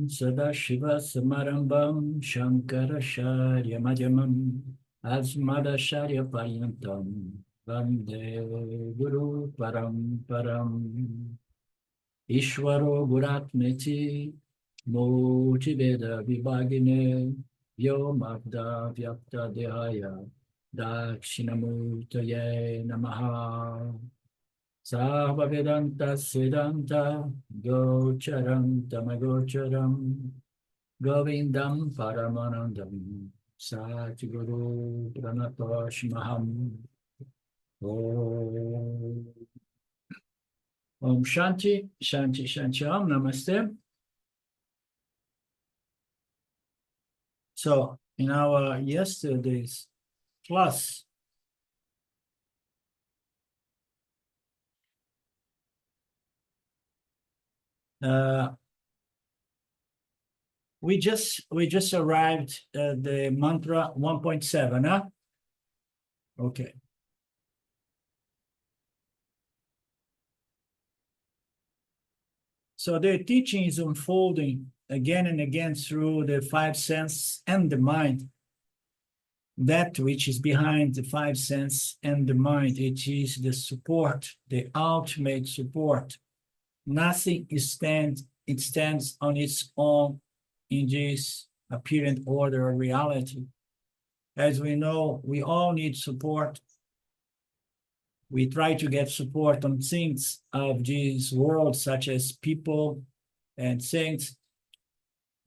Sadashiva Samarambam Shankaracharya Madhyamam Asmadacharya Paryantam Vande Guru Paramparam Ishvaro Guratmeti Motiveda Vibhagine Vyomabda Vyapta Dehaya Dakshinamurtaye Namaha Sarva Vedanta Siddhanta Gocharam Tamagocharam Govindam Paramanandam Satguru Pranatoshmaham Om Om Shanti Shanti Shanti Om Namaste. So in our yesterday's class, we just arrived at the mantra 1.7, huh? Okay. So the teaching is unfolding again and again through the five senses and the mind. That which is behind the five senses and the mind, it is the support, the ultimate support. Nothing it stands on its own in this apparent order of reality. As we know, we all need support. We try to get support on things of this world, such as people and things,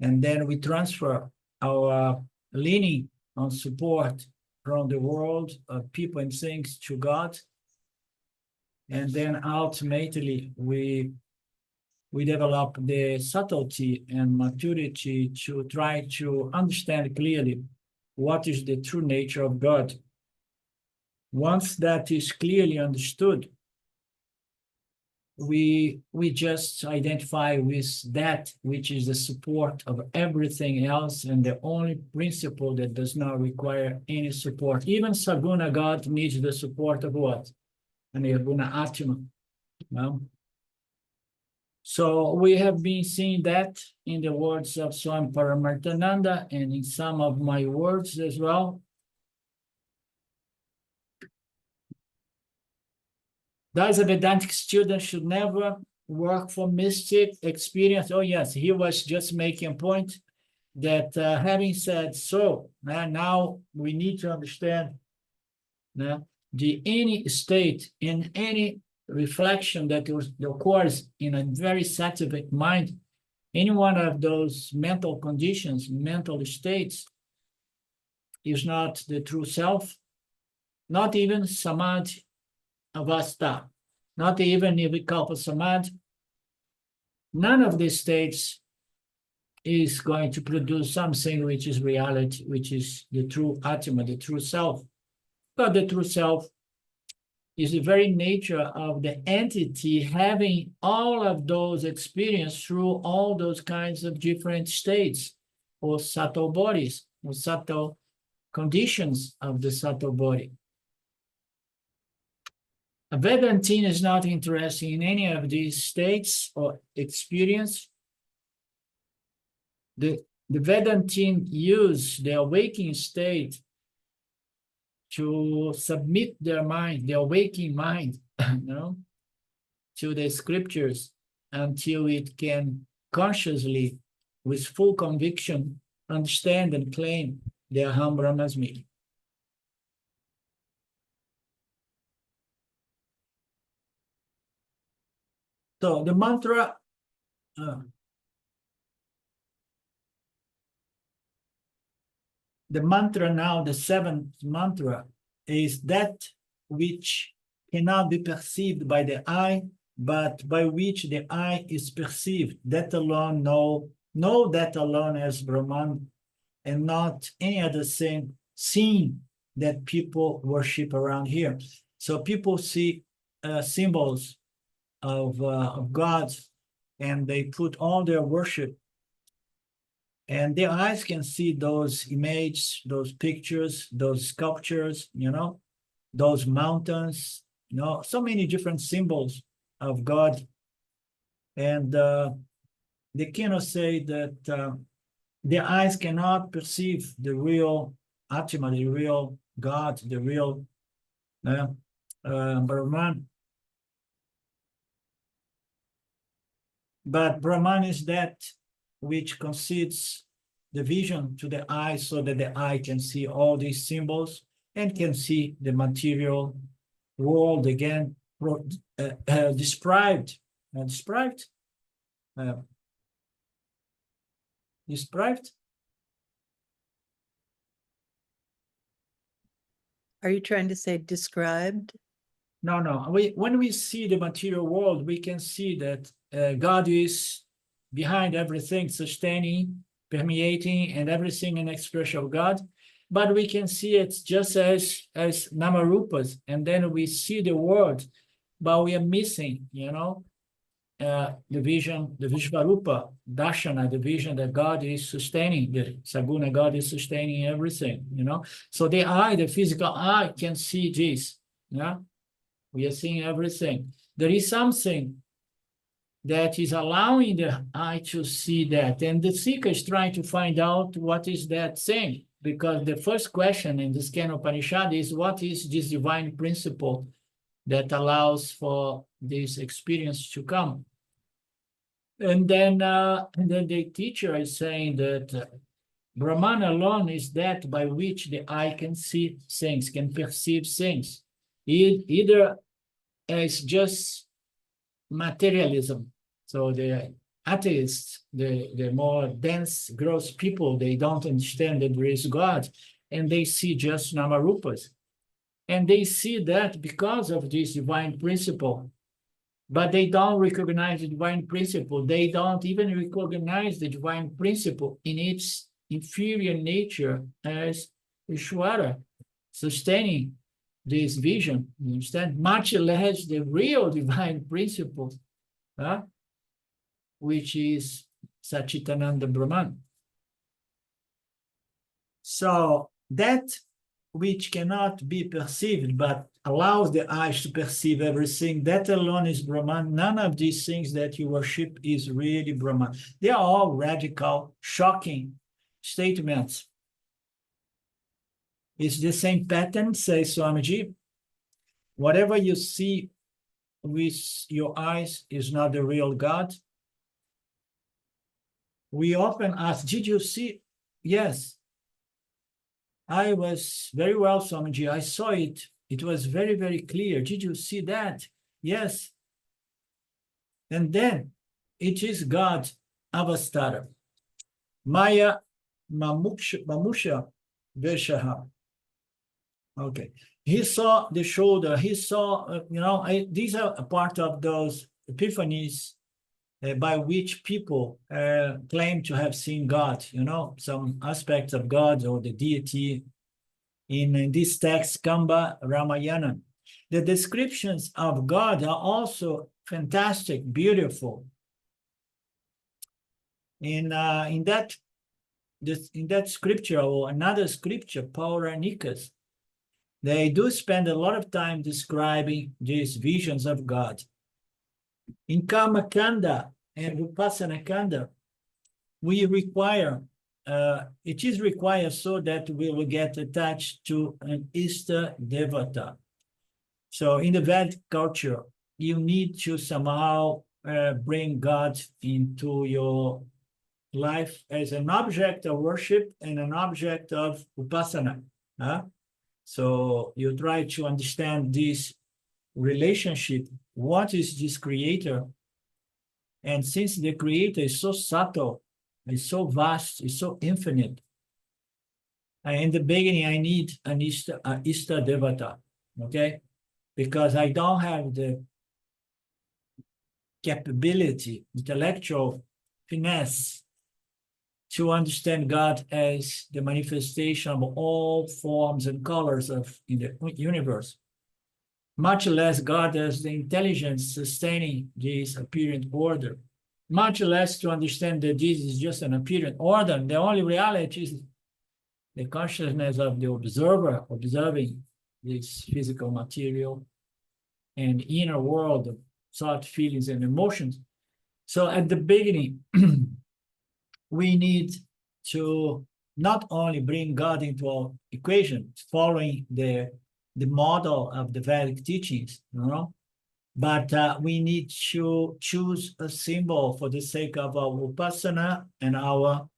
and then we transfer our leaning on support from the world of people and things to God, and then ultimately we develop the subtlety and maturity to try to understand clearly what is the true nature of God. Once that is clearly understood, we just identify with that which is the support of everything else and the only principle that does not require any support. Even Saguna God needs the support of what? And Nirguna Atma. No? So we have been seeing that in the words of Swami Paramarthananda and in some of my words as well. Thus, a Vedantic student should never work for mystic experience. Oh, yes, he was just making a point that having said so, now we need to understand the any state in any reflection that occurs in a very sattvic mind, any one of those mental conditions, mental states, is not the true self, not even samadhi avastha, not even nirvikalpa samadhi. None of these states is going to produce something which is reality, which is the true atma, the true self. But the true self is the very nature of the entity having all of those experiences through all those kinds of different states or subtle bodies or subtle conditions of the subtle body. A Vedantine is not interested in any of these states or experience. The Vedantine use the awakening state to submit their mind, their waking mind, to the scriptures until it can consciously, with full conviction, understand and claim the Aham Brahmasmi. So the mantra, now, the seventh mantra, is that which cannot be perceived by the eye, but by which the eye is perceived. That alone, know that alone as Brahman, and not any other scene that people worship around here. So people see symbols of gods, and they put all their worship, and their eyes can see those images, those pictures, those sculptures, those mountains, so many different symbols of God. And the Keno say that the eyes cannot perceive the real atma, the real God, the real Brahman. But Brahman is that which concedes the vision to the eye so that the eye can see all these symbols and can see the material world again described. Described? Described? Are you trying to say described? No, no. When we see the material world, we can see that God is behind everything, sustaining, permeating, and everything an expression of God. But we can see it just as namarupas, and then we see the world, but we are missing, the vision, the Vishvarupa, Darshana, the vision that God is sustaining, the Saguna God is sustaining everything, So the eye, the physical eye can see this, yeah? We are seeing everything. There is something that is allowing the eye to see that. And the seeker is trying to find out what is that thing. Because the first question in this Kenopanishad is, what is this divine principle that allows for this experience to come? And then the teacher is saying that Brahman alone is that by which the eye can see things, can perceive things. Either as just materialism. So the atheists, the more dense, gross people, they don't understand that there is God, and they see just namarupas. And they see that because of this divine principle, but they don't recognize the divine principle. They don't even recognize the divine principle in its inferior nature as Ishvara, sustaining this vision, you understand? Much less the real divine principle, which is Satchitananda Brahman. So that which cannot be perceived but allows the eyes to perceive everything, that alone is Brahman. None of these things that you worship is really Brahman. They are all radical, shocking statements. It's the same pattern, says Swamiji. Whatever you see with your eyes is not the real God. We often ask, did you see? Yes. I was very well, Swamiji. I saw it. It was very, very clear. Did you see that? Yes. And then it is God, Avastara. Maya Mamusha Veshaha. Okay. He saw the shoulder. He saw, these are a part of those epiphanies by which people claim to have seen God, some aspects of God or the deity in this text, Kamba Ramayana. The descriptions of God are also fantastic, beautiful. In that scripture or another scripture, Pauranikas, they do spend a lot of time describing these visions of God. In Karma Kanda and Vipassana Kanda, we require, it is required so that we will get attached to an Ishta Devata. So in the Vedic culture, you need to somehow bring God into your life as an object of worship and an object of Vipassana. So you try to understand this relationship. What is this creator? And since the creator is so subtle, is so vast, is so infinite, in the beginning, I need an Ishta Devata, okay? Because I don't have the capability, intellectual finesse to understand God as the manifestation of all forms and colors in the universe, much less God as the intelligence sustaining this apparent order, much less to understand that this is just an apparent order. The only reality is the consciousness of the observer observing this physical material and inner world of thought, feelings, and emotions. So at the beginning, we need to not only bring God into our equation, following the model of the Vedic teachings, but we need to choose a symbol for the sake of our Vipassana and our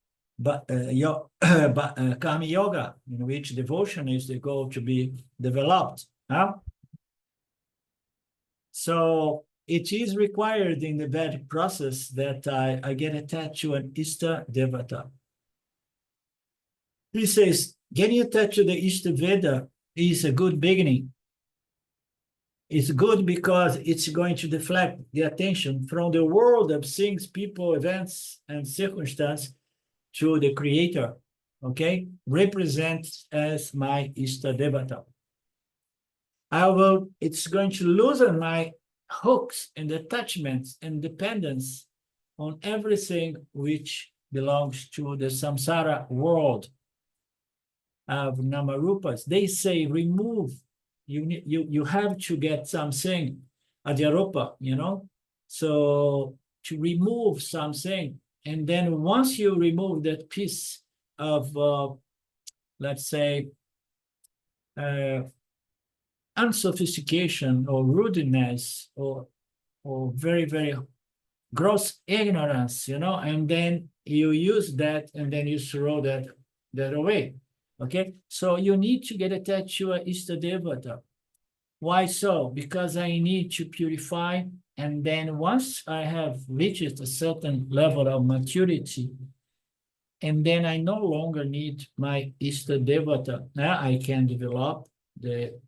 Karma Yoga, in which devotion is the goal to be developed. So it is required in the Vedic process that I get attached to an Ishta Devata. He says, getting attached to the Ishta Veda is a good beginning. It's good because it's going to deflect the attention from the world of things, people, events, and circumstances to the Creator, okay? Represents as my Ishta Devata. It's going to loosen my hooks and attachments and dependence on everything which belongs to the samsara world of namarupas. They say remove, you have to get something, adyaropa, so to remove something. And then once you remove that piece of, let's say, unsophistication or rudeness or very, very gross ignorance, and then you use that and then you throw that away. Okay, so you need to get attached to a Ishta Devata. Why so? Because I need to purify, and then once I have reached a certain level of maturity, and then I no longer need my Ishta Devata. Now I can develop the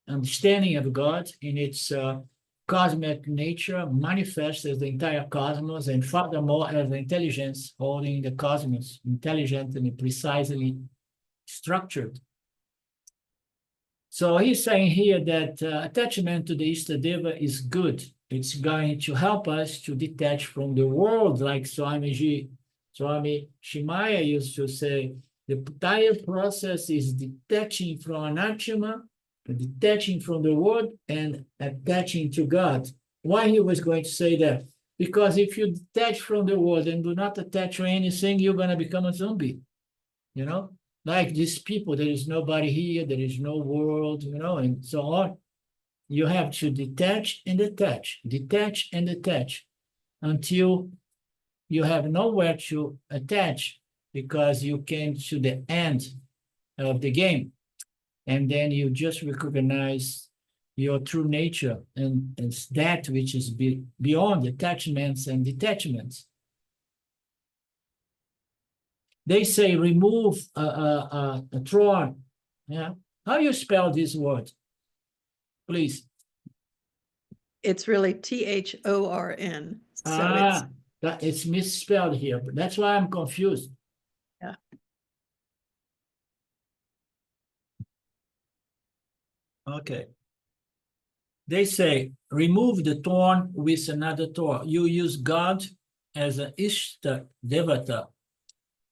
understanding of God in its cosmic nature, manifest as the entire cosmos, and furthermore as the intelligence holding the cosmos, intelligent and precisely structured. So he's saying here that attachment to the Istadeva is good. It's going to help us to detach from the world, like Swami Shimaya used to say. The entire process is detaching from anatma, detaching from the world, and attaching to God. Why he was going to say that? Because if you detach from the world and do not attach to anything, you're going to become a zombie, like these people. There is nobody here, there is no world, and so on. You have to detach and attach until you have nowhere to attach, because you came to the end of the game, and then you just recognize your true nature, and it's that which is beyond attachments and detachments. They say remove a thorn. Yeah. How you spell this word, please? It's really Thorn. So it's misspelled here, but that's why I'm confused. Yeah. Okay. They say remove the thorn with another thorn. You use God as an Ishta Devata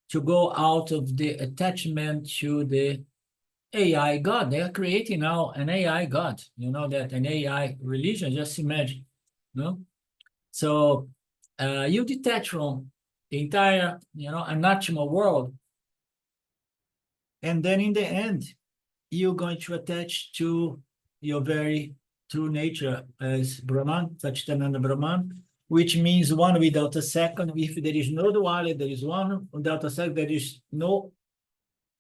to go out of the attachment to the AI God. They are creating now an AI God, that an AI religion, just imagine, So you detach from the entire, anatma world. And then in the end, you're going to attach to your very true nature as Brahman, Satchitananda Brahman, which means one without a second. If there is no duality, there is one without a second. There is no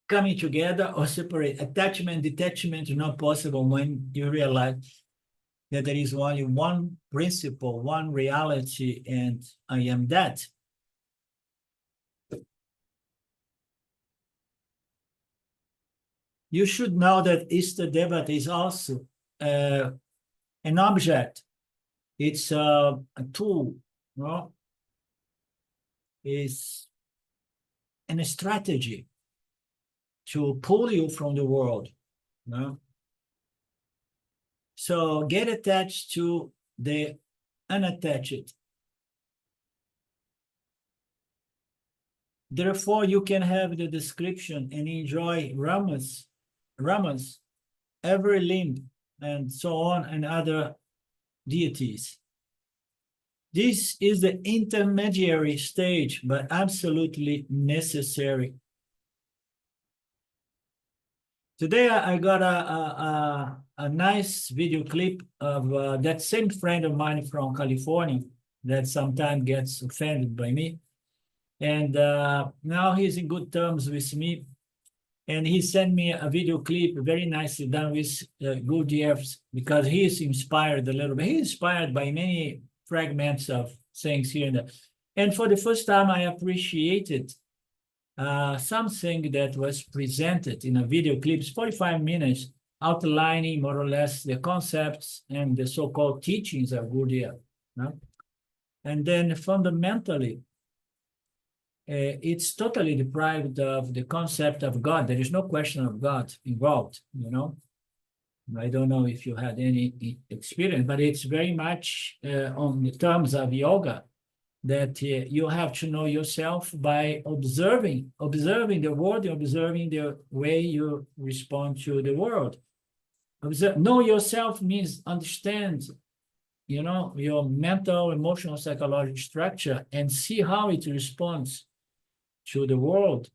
coming together or separate. Attachment, detachment is not possible when you realize that there is only one principle, one reality, and I am that. You should know that Ishta Devata is also an object. It's a tool, It's a strategy to pull you from the world. So get attached to the unattached. Therefore, you can have the description and enjoy Ramas, every limb, and so on, and other deities. This is the intermediary stage, but absolutely necessary. Today, I got a nice video clip of that same friend of mine from California that sometimes gets offended by me. And now he's in good terms with me. And he sent me a video clip, very nicely done with good ears, because he is inspired a little bit. He's inspired by many fragments of things here and there. And for the first time, I appreciated something that was presented in a video clip, 45 minutes, outlining more or less the concepts and the so-called teachings of Gurdjieff. No? And then fundamentally, it's totally deprived of the concept of God. There is no question of God involved, you know. I don't know if you had any experience, but it's very much on the terms of yoga, that you have to know yourself by observing the world, observing the way you respond to the world. Know yourself means understand, you know, your mental, emotional, psychological structure, and see how it responds to the world.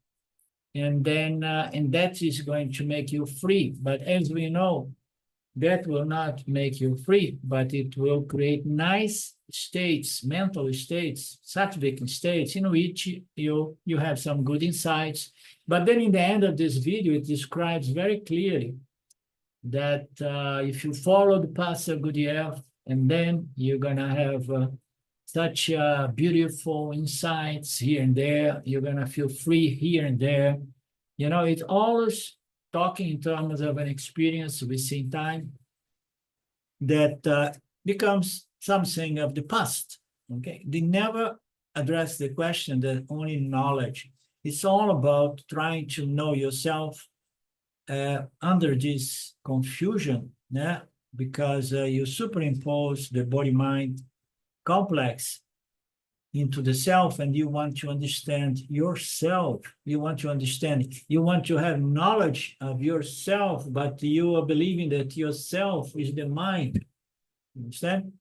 And then, and that is going to make you free. But as we know, that will not make you free, but it will create nice states, mental states, sattvic states, in which you have some good insights. But then in the end of this video, it describes very clearly that if you follow the path of Gurdjieff, and then you're gonna have such beautiful insights here and there, you're gonna feel free here and there. You know, it's always talking in terms of an experience within time that becomes something of the past, okay? They never address the question that only knowledge. It's all about trying to know yourself under this confusion, yeah? Because you superimpose the body-mind complex into the self, and you want to understand yourself. You want to have knowledge of yourself, but you are believing that yourself is the mind. You understand?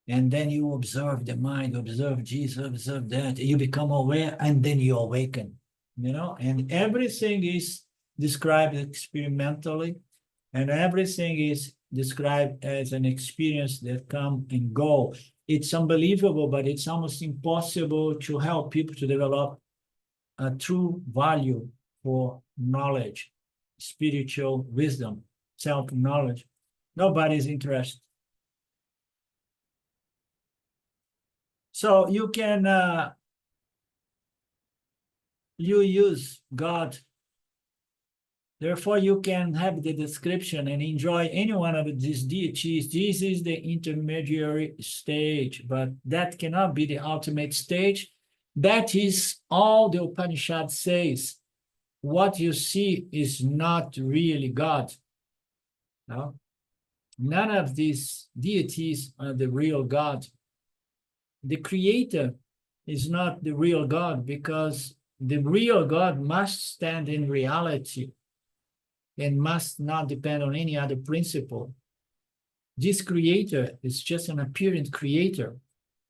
And then you observe the mind, observe Jesus, observe that. You become aware, and then you awaken, you know? And everything is described experimentally, and everything is described as an experience that come and go. It's unbelievable, but it's almost impossible to help people to develop a true value for knowledge, spiritual wisdom, self-knowledge. Nobody's interested. So you can, you use God. Therefore, you can have the description and enjoy any one of these deities. This is the intermediary stage, but that cannot be the ultimate stage. That is all the Upanishad says. What you see is not really God. No? None of these deities are the real God. The creator is not the real God, because the real God must stand in reality and must not depend on any other principle. This creator is just an apparent creator.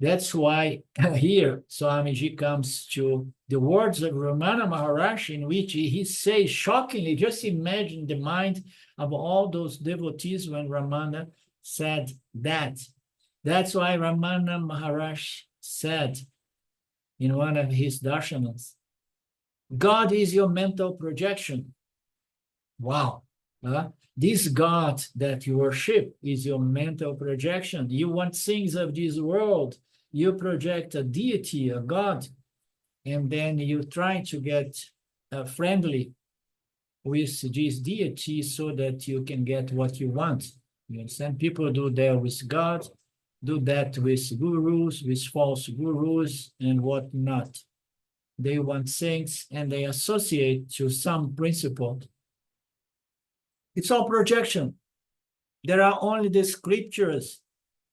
That's why here Swamiji comes to the words of Ramana Maharaj, in which he says shockingly, just imagine the mind of all those devotees when Ramana said that. That's why Ramana Maharaj said in one of his darshanas, God is your mental projection. Wow. This God that you worship is your mental projection. You want things of this world. You project a deity, a God, and then you try to get friendly with this deity so that you can get what you want. You understand? People do that with God, do that with gurus, with false gurus, and whatnot. They want things and they associate to some principle. It's all projection. There are only the scriptures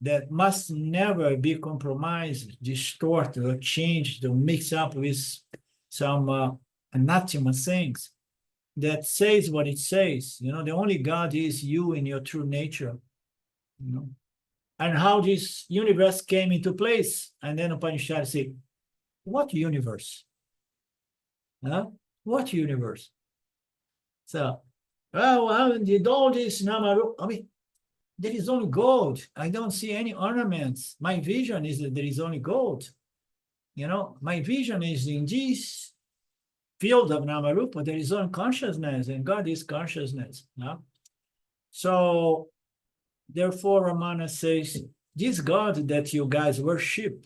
that must never be compromised, distorted, or changed, or mixed up with some anathema things that says what it says. You know, the only God is you in your true nature. You know, and how this universe came into place. And then Upanishad said, what universe? Huh? What universe? So, well, did all this Namaru? I mean, there is only gold. I don't see any ornaments. My vision is that there is only gold. You know, my vision is in this field of Namarupa, there is only consciousness, and God is consciousness. No? So, therefore, Ramana says, this God that you guys worship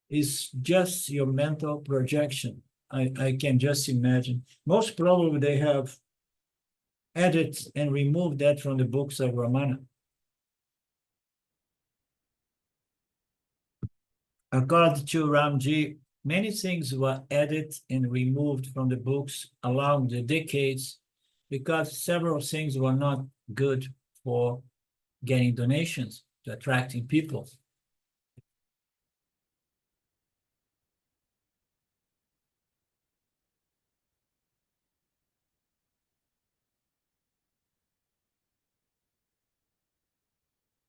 is just your mental projection. I can just imagine. Most probably they have added and removed that from the books of Ramana. According to Ramji, many things were added and removed from the books along the decades because several things were not good for getting donations, to attracting people.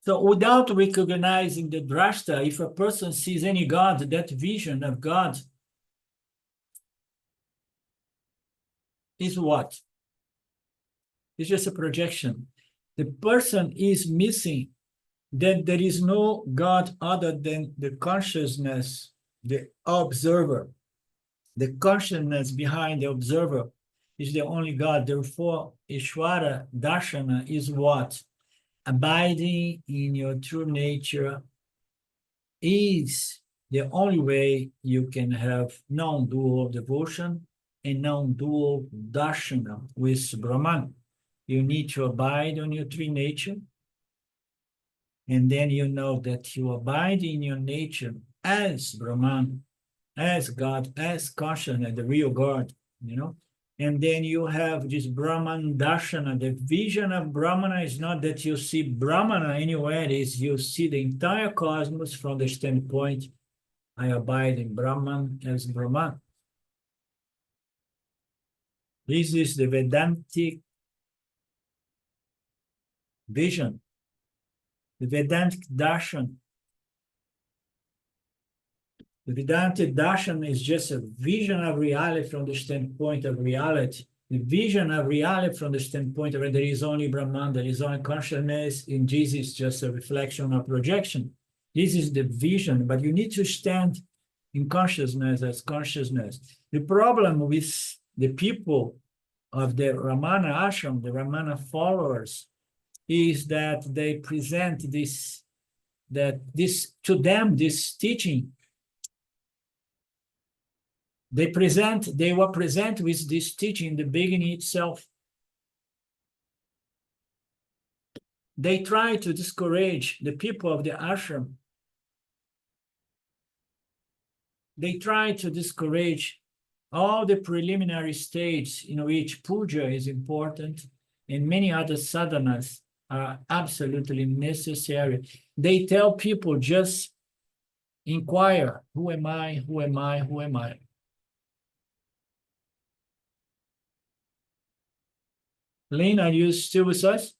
So without recognizing the drashta, if a person sees any God, that vision of God is what? It's just a projection. The person is missing that there is no God other than the consciousness, the observer. The consciousness behind the observer is the only God. Therefore, Ishvara Darshana is what? Abiding in your true nature is the only way you can have non-dual devotion and non-dual darshana with Brahman. You need to abide on your true nature, and then you know that you abide in your nature as Brahman, as God, as consciousness, the real God, you know. And then you have this Brahman Darshana. The vision of Brahmana is not that you see Brahmana anywhere, it is you see the entire cosmos from the standpoint, I abide in Brahman as Brahman. This is the Vedantic vision, the Vedantic Darshan. The Vedanta Darshan is just a vision of reality from the standpoint of reality. The vision of reality from the standpoint of there is only Brahman, there is only consciousness, and this is just a reflection or projection. This is the vision, but you need to stand in consciousness as consciousness. The problem with the people of the Ramana ashram, the Ramana followers, is that they present this to them, this teaching. They were present with this teaching in the beginning itself. They try to discourage the people of the ashram. They try to discourage all the preliminary stages in which puja is important and many other sadhanas are absolutely necessary. They tell people just inquire, who am I, who am I, who am I? Lynn, are you still with us?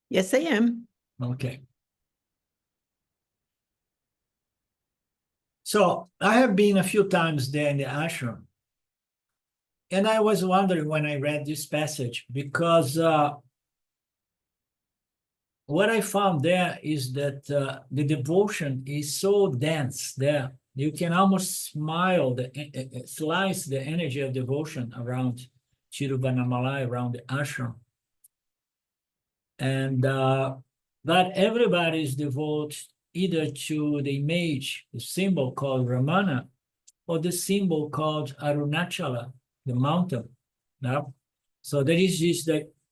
Yes, I am. Okay. So I have been a few times there in the ashram. And I was wondering when I read this passage, because what I found there is that the devotion is so dense there. You can almost slice the energy of devotion around Tiruvanamalai, around the ashram. And that everybody is devoted either to the image, the symbol called Ramana, or the symbol called Arunachala, the mountain. Now, so there is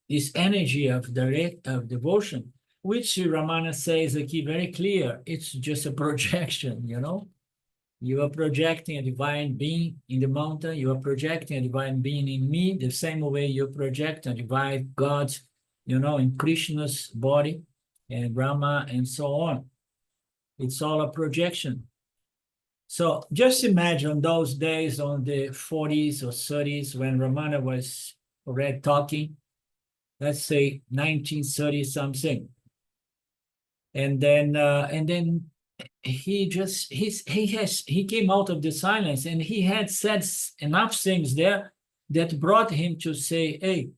this energy of devotion, which Ramana says like very clear. It's just a projection, you know. You are projecting a divine being in the mountain. You are projecting a divine being in me, the same way you project a divine God, you know, in Krishna's body and Brahma and so on. It's all a projection. So just imagine those days on the 40s or 30s when Ramana was already talking, let's say 1930 something. And then he came out of the silence, and he had said enough things there that brought him to say, hey,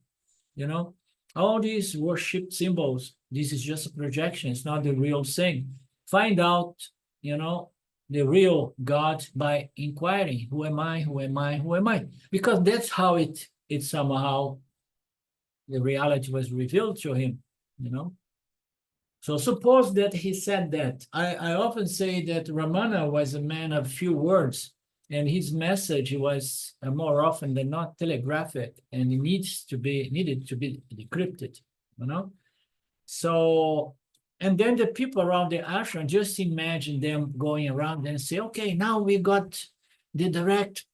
all these worship symbols, this is just a projection, it's not the real thing. Find out, the real God by inquiring, who am I, who am I, who am I? Because that's how it somehow, the reality was revealed to him, So suppose that he said that. I often say that Ramana was a man of few words, and his message was more often than not telegraphic, and it needed to be decrypted, So, and then the people around the ashram, just imagine them going around and say, okay, now we got the direct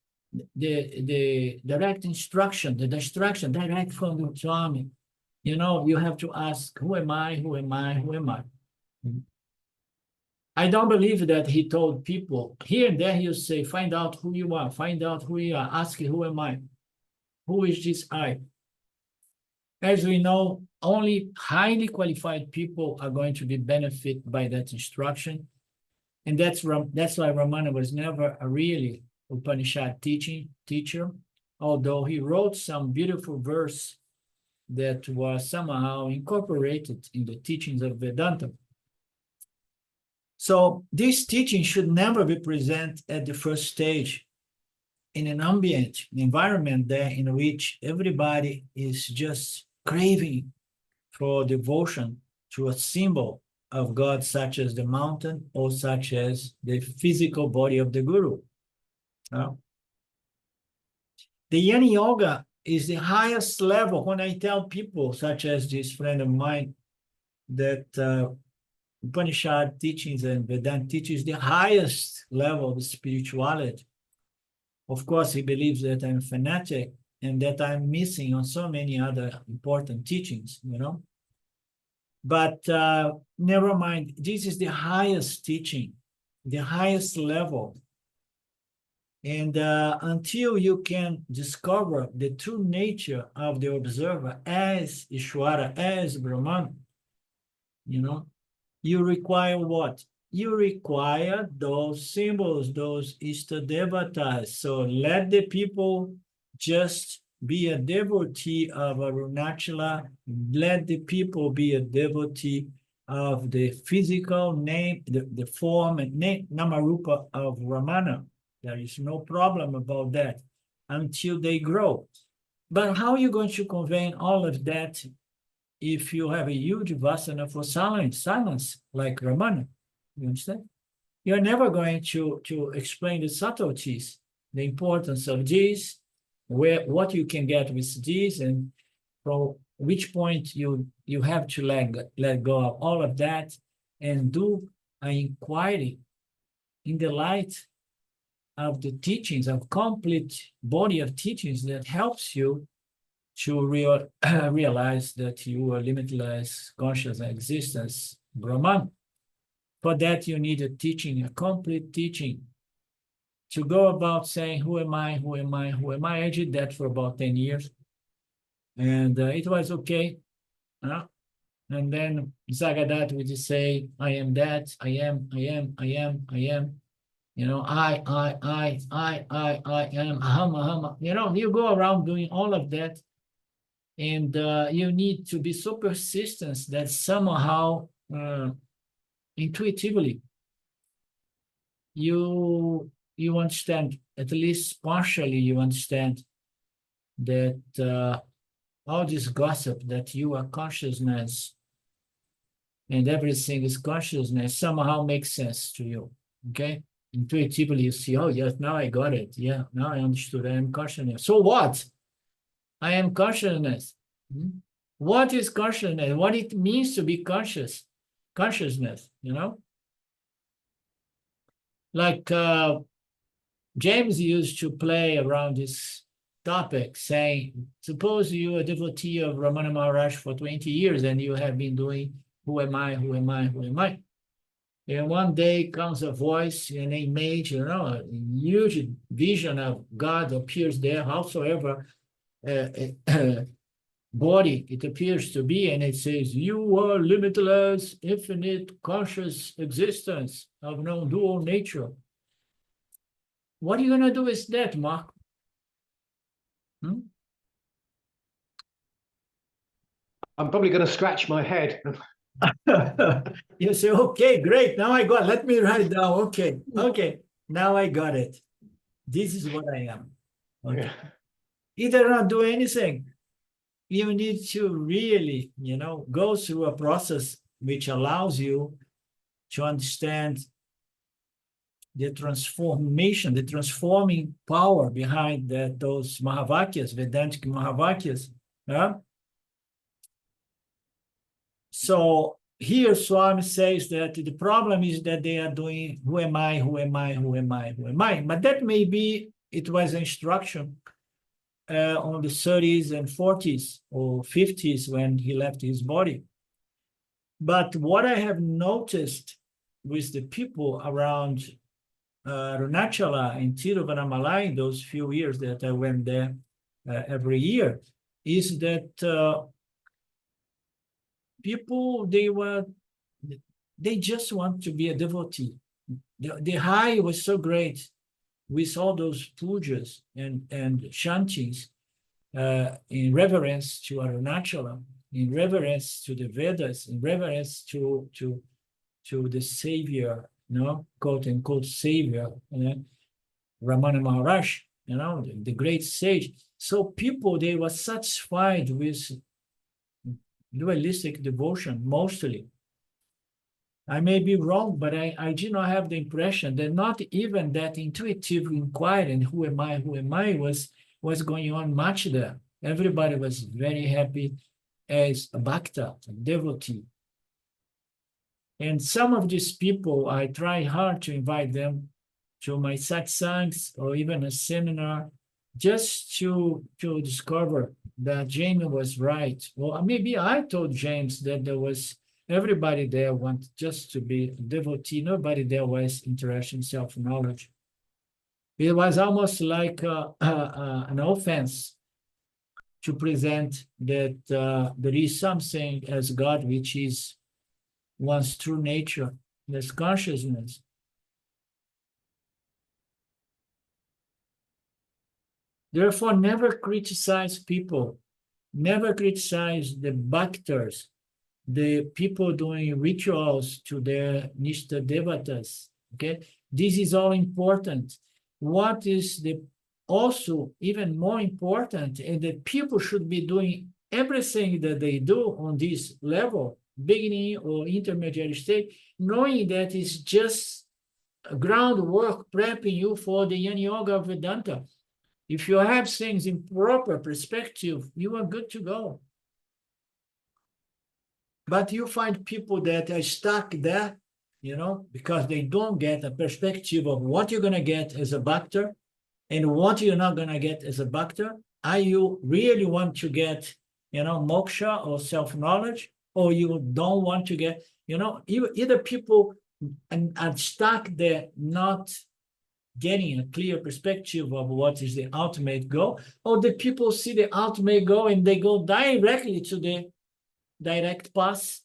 instruction, the instruction direct from the Swami. You have to ask, who am I, who am I, who am I? I don't believe that he told people. Here and there he'll say, find out who you are, find out who you are, ask, who am I? Who is this I? As we know, only highly qualified people are going to be benefited by that instruction. And that's why Ramana was never a really Upanishad teacher, although he wrote some beautiful verse that was somehow incorporated in the teachings of Vedanta. So this teaching should never be presented at the first stage in an ambient environment there in which everybody is just craving for devotion to a symbol of God, such as the mountain or such as the physical body of the Guru. The Jnana Yoga is the highest level. When I tell people, such as this friend of mine, that Upanishad teachings and Vedanta teachings the highest level of spirituality. Of course, he believes that I'm fanatic and that I'm missing on so many other important teachings, But never mind, this is the highest teaching, the highest level. And until you can discover the true nature of the observer as Ishvara, as Brahman, you require what? You require those symbols, those Ishtadevatas. So let the people just be a devotee of Arunachala. Let the people be a devotee of the physical name, the form and name, Namarupa of Ramana. There is no problem about that until they grow. But how are you going to convey all of that if you have a huge vasana for silence like Ramana? You understand? You're never going to explain the subtleties, the importance of this, what you can get with this, and from which point you have to let go of all of that and do an inquiry in the light of the teachings, of complete body of teachings that helps you to realize that you are limitless conscious existence, Brahman. For that, you need a teaching, a complete teaching, to go about saying, who am I, who am I, who am I? I did that for about 10 years. And it was okay. And then Zagadat would just say, I am that, I am. I am, aham. You go around doing all of that. And you need to be so persistent that somehow, intuitively, you understand, at least partially you understand that all this gossip that you are consciousness and everything is consciousness somehow makes sense to you, okay? Intuitively you see, oh yes, now I got it. Yeah, now I understood, I am consciousness. So what? I am consciousness. What is consciousness? What it means to be consciousness, Like James used to play around this topic, saying, suppose you're a devotee of Ramana Maharaj for 20 years and you have been doing, who am I, who am I, who am I? And one day comes a voice, an image, a huge vision of God appears there, howsoever body it appears to be, and it says, you are limitless, infinite, conscious existence of non-dual nature. What are you going to do with that, Mark? I'm probably going to scratch my head. You say, okay, great. Now I got, let me write it down. Okay. Now I got it. This is what I am. Okay. Yeah. Either not do anything. You need to really, go through a process which allows you to understand the transformation, the transforming power behind those Mahavakyas, Vedantic Mahavakyas. So here Swami says that the problem is that they are doing, who am I? But that may be, it was an instruction on the 30s and 40s or 50s when he left his body. But what I have noticed with the people around Arunachala and Tiruvannamalai in those few years that I went there every year is that people, they just want to be a devotee. The high was so great with all those pujas and shantins in reverence to Arunachala, in reverence to the Vedas, in reverence to the savior, quote unquote savior, Ramana Maharaj, the great sage. So people, they were satisfied with dualistic devotion, mostly. I may be wrong, but I did not have the impression that not even that intuitive inquiry, who am I, was going on much there. Everybody was very happy as a bhakta, a devotee. And some of these people, I try hard to invite them to my satsangs or even a seminar, just to discover that James was right. Well, maybe I told James that there was everybody there wanted just to be a devotee. Nobody there was interested in self-knowledge. It was almost like an offense to present that there is something as God, which is one's true nature, there's consciousness. Therefore, never criticize people. Never criticize the bhaktars, the people doing rituals to their Nishta Devatas. Okay, this is all important. What is also even more important, and that people should be doing everything that they do on this level, beginning or intermediate state, knowing that it's just groundwork prepping you for the Jnana Yoga of Vedanta. If you have things in proper perspective, you are good to go. But you find people that are stuck there, because they don't get a perspective of what you're going to get as a bhakta and what you're not going to get as a bhakta. Are you really want to get, moksha or self-knowledge, or you don't want to get, either people are stuck there not getting a clear perspective of what is the ultimate goal, or the people see the ultimate goal and they go directly to the direct path,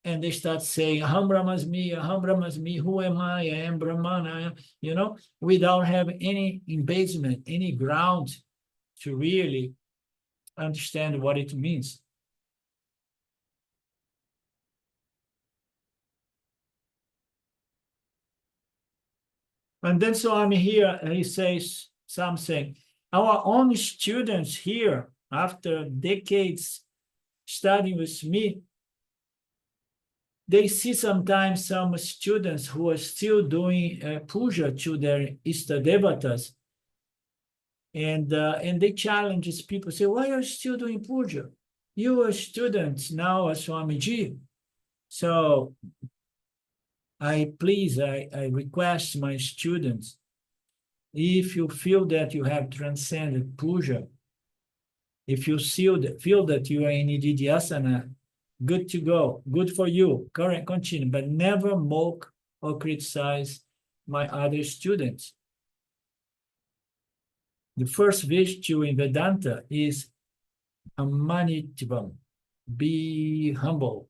and they start saying, Aham Brahmasmi, who am I am Brahman, without having any embasement, any ground to really understand what it means. And then so I'm here, and he says something. Our own students here, after decades studying with me, they see sometimes some students who are still doing puja to their Ishta Devatas. And they challenge these people, say, why are you still doing puja? You are students now as Swamiji. So I request my students, if you feel that you have transcended puja, if you feel that you are in Nididhyasana, good to go, good for you, current, continue, but never mock or criticize my other students. The first virtue in Vedanta is amanitvam, be humble,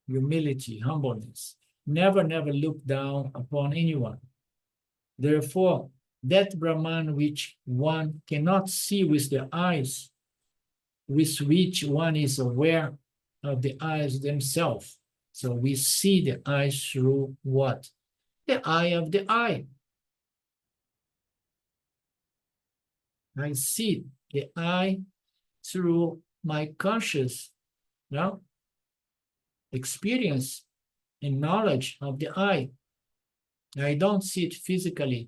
humility, humbleness. Never, never look down upon anyone. Therefore, that Brahman which one cannot see with the eyes, with which one is aware of the eyes themselves. So we see the eyes through what? The eye of the eye. I see the eye through my conscious, no, experience and knowledge of the eye. I don't see it physically,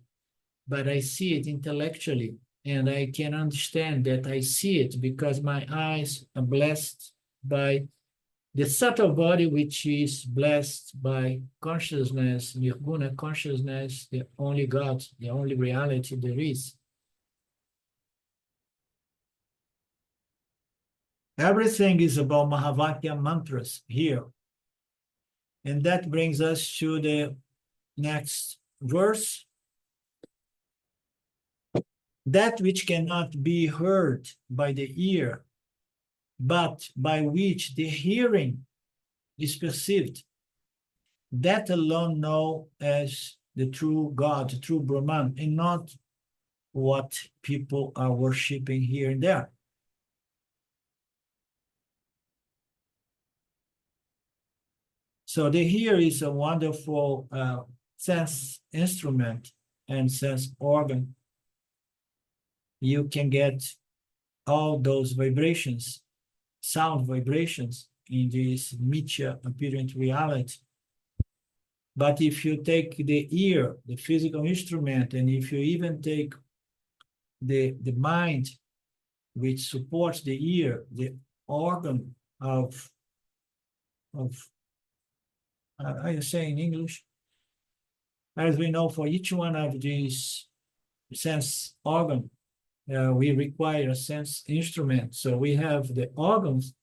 but I see it intellectually, and I can understand that I see it because my eyes are blessed by the subtle body, which is blessed by consciousness, nirguna consciousness, the only God, the only reality there is. Everything is about Mahavakya mantras here. And that brings us to the next verse. That which cannot be heard by the ear, but by which the hearing is perceived, that alone know as the true God, the true Brahman, and not what people are worshiping here and there. So the ear is a wonderful sense instrument and sense organ. You can get all those vibrations, sound vibrations in this mithya apparent reality. But if you take the ear, the physical instrument, and if you even take the mind, which supports the ear, the organ of how you say in English? As we know, for each one of these sense organ, we require a sense instrument. So we have the organs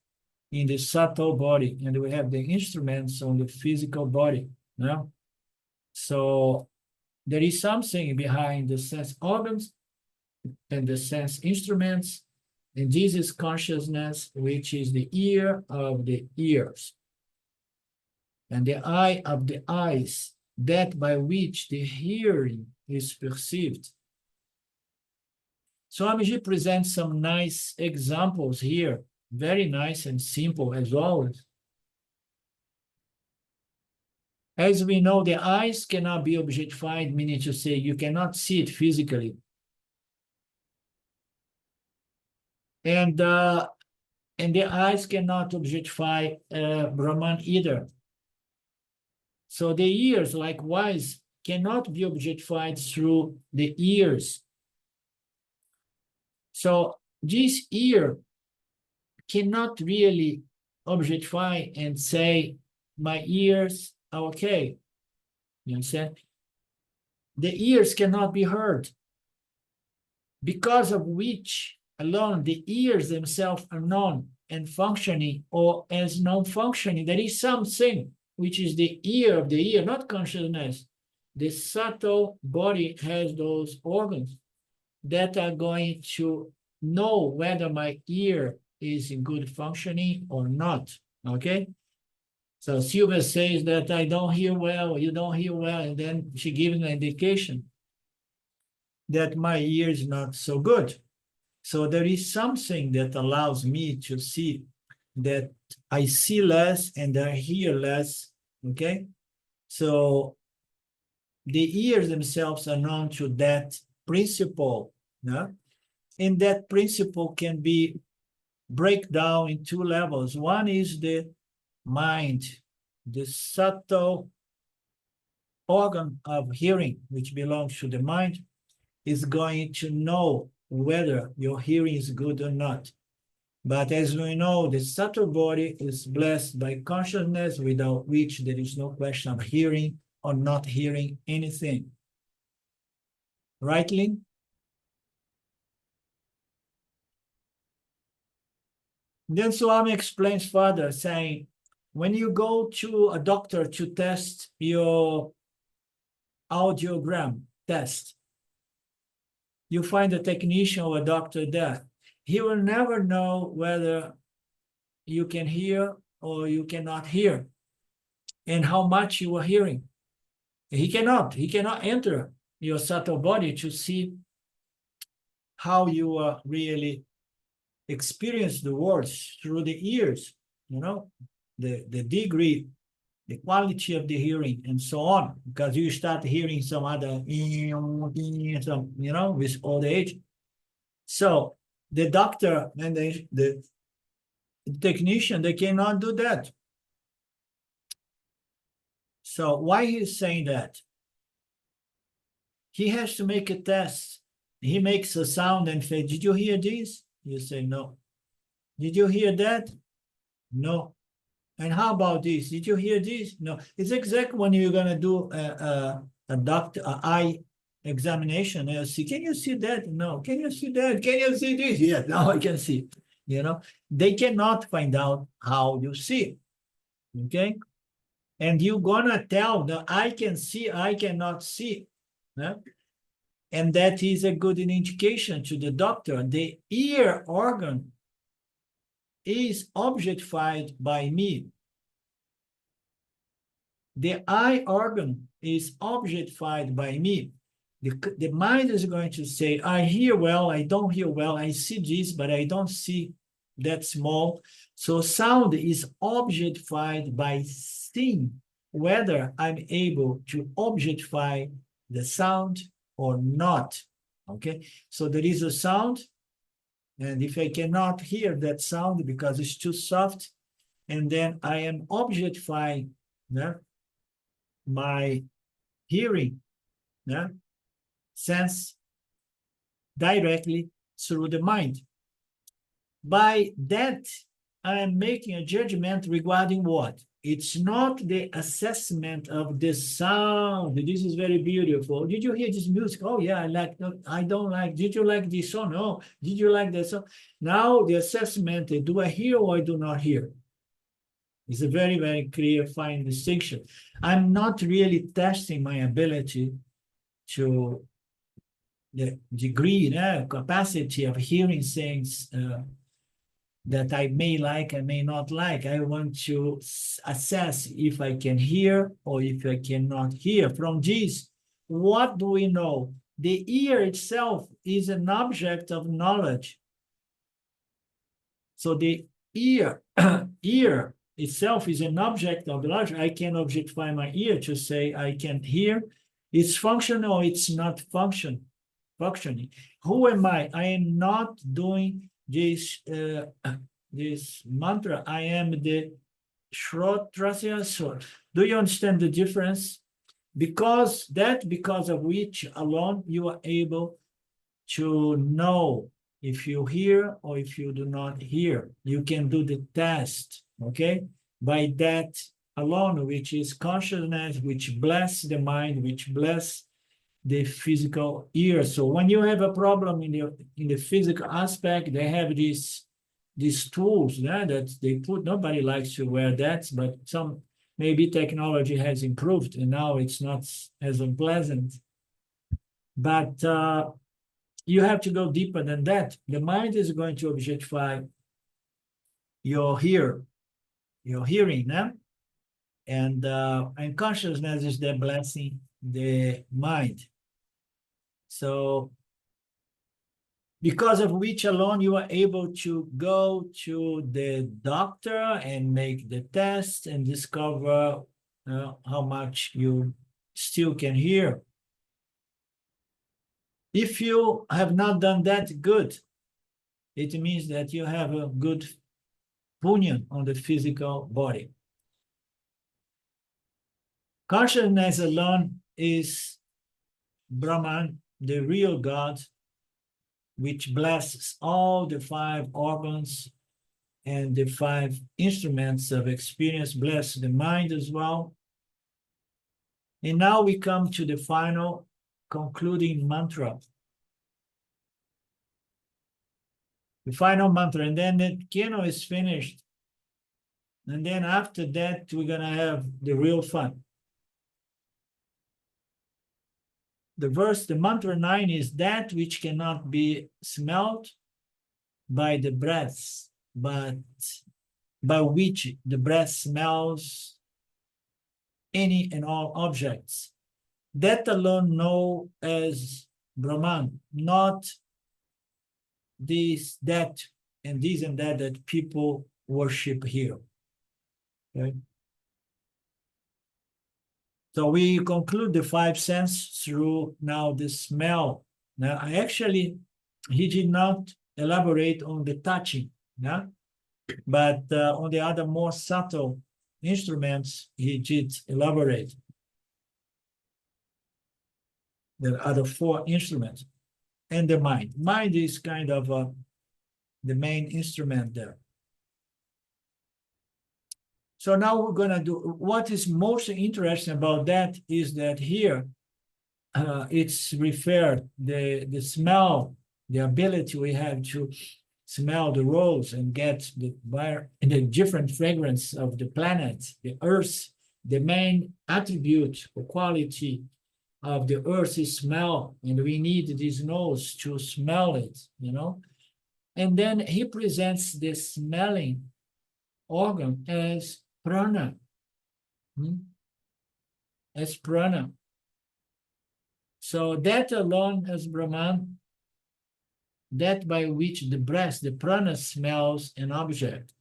in the subtle body, and we have the instruments on the physical body. No? So there is something behind the sense organs and the sense instruments, and this is consciousness, which is the ear of the ears, and the eye of the eyes, that by which the hearing is perceived. Swamiji presents some nice examples here, very nice and simple as always. As we know, the eyes cannot be objectified, meaning to say you cannot see it physically. And the eyes cannot objectify Brahman either. So the ears, likewise, cannot be objectified through the ears. So this ear cannot really objectify and say, my ears are okay. You understand? The ears cannot be heard, because of which alone the ears themselves are known and functioning, or as non-functioning. There is something which is the ear of the ear, not consciousness. The subtle body has those organs that are going to know whether my ear is in good functioning or not, okay? So Silvia says that I don't hear well, you don't hear well, and then she gives an indication that my ear is not so good. So there is something that allows me to see that I see less and I hear less, okay? So the ears themselves are known to that principle, no? And that principle can be break down in two levels. One is the mind, the subtle organ of hearing, which belongs to the mind, is going to know whether your hearing is good or not. But as we know, the subtle body is blessed by consciousness, without which there is no question of hearing or not hearing anything. Right, Lynn? Then Swami explains further, saying, when you go to a doctor to test your audiogram test, you find a technician or a doctor there. he will never know whether you can hear or you cannot hear, and how much you are hearing. He cannot enter your subtle body to see how you are really experience the words through the ears, the degree, the quality of the hearing, and so on, because you start hearing some other, with old age. So the doctor and the technician, they cannot do that. So why he's saying that? He has to make a test. He makes a sound and say, did you hear this? You say, no. Did you hear that? No. And how about this? Did you hear this? No. It's exactly when you're going to do a eye examination. They'll see, can you see that? No. Can you see that? Can you see this? Yes, now I can see. They cannot find out how you see. Okay? And you're going to tell them, I can see, I cannot see. Yeah? And that is a good indication to the doctor. The ear organ is objectified by me. The eye organ is objectified by me. The mind is going to say, I hear well, I don't hear well, I see this, but I don't see that small. So sound is objectified by seeing whether I'm able to objectify the sound or not. Okay, so there is a sound, and if I cannot hear that sound because it's too soft, and then I am objectifying my hearing sense directly through the mind. By that, I am making a judgment regarding what? It's not the assessment of the sound. This is very beautiful. Did you hear this music? Oh, yeah, I like it. I don't like. Did you like this song? No. Did you like that song? Now the assessment, do I hear or I do not hear? It's a very, very clear, fine distinction. I'm not really testing my ability to the degree, capacity of hearing things that I may like, I may not like. I want to assess if I can hear or if I cannot hear. From this, what do we know? The ear itself is an object of knowledge. So the ear itself is an object of knowledge. I can objectify my ear to say I can hear. It's functional or it's not functioning. Who am I? I am not doing this mantra. I am the Shrotrasya. Do you understand the difference? Because of which alone you are able to know if you hear or if you do not hear. You can do the test, okay? By that alone, which is consciousness, which bless the mind, which bless the physical ear. So when you have a problem in the physical aspect, they have these tools that they put. Nobody likes to wear that, but maybe technology has improved and now it's not as unpleasant. But you have to go deeper than that. The mind is going to objectify your hearing, and consciousness is the blessing the mind. So, because of which alone you are able to go to the doctor and make the test and discover how much you still can hear. If you have not done that, good. It means that you have a good punya on the physical body. Consciousness alone is Brahman, the real God, which blesses all the 5 organs and the 5 instruments of experience, bless the mind as well. And now we come to the final concluding mantra. The final mantra, and then the keno is finished. And then after that, we're going to have the real fun. The mantra 9 is that which cannot be smelt, by the breath, but by which the breath smells any and all objects. That alone know as Brahman, not this, that, and this and that that people worship here. Okay? So we conclude the five senses through now the smell. Now, he did not elaborate on the touching, yeah? But on the other more subtle instruments, he did elaborate. The other four instruments. And the mind. Mind is kind of the main instrument there. So now we're going to do, what is most interesting about that is that here, it's referred, the smell, the ability we have to smell the rose and get the different fragrance of the planet, the earth, the main attribute or quality of the earth is smell, and we need this nose to smell it, you know. And then he presents the smelling organ as prana, as prana. So that alone as Brahman, that by which the breath, the prana, smells an object.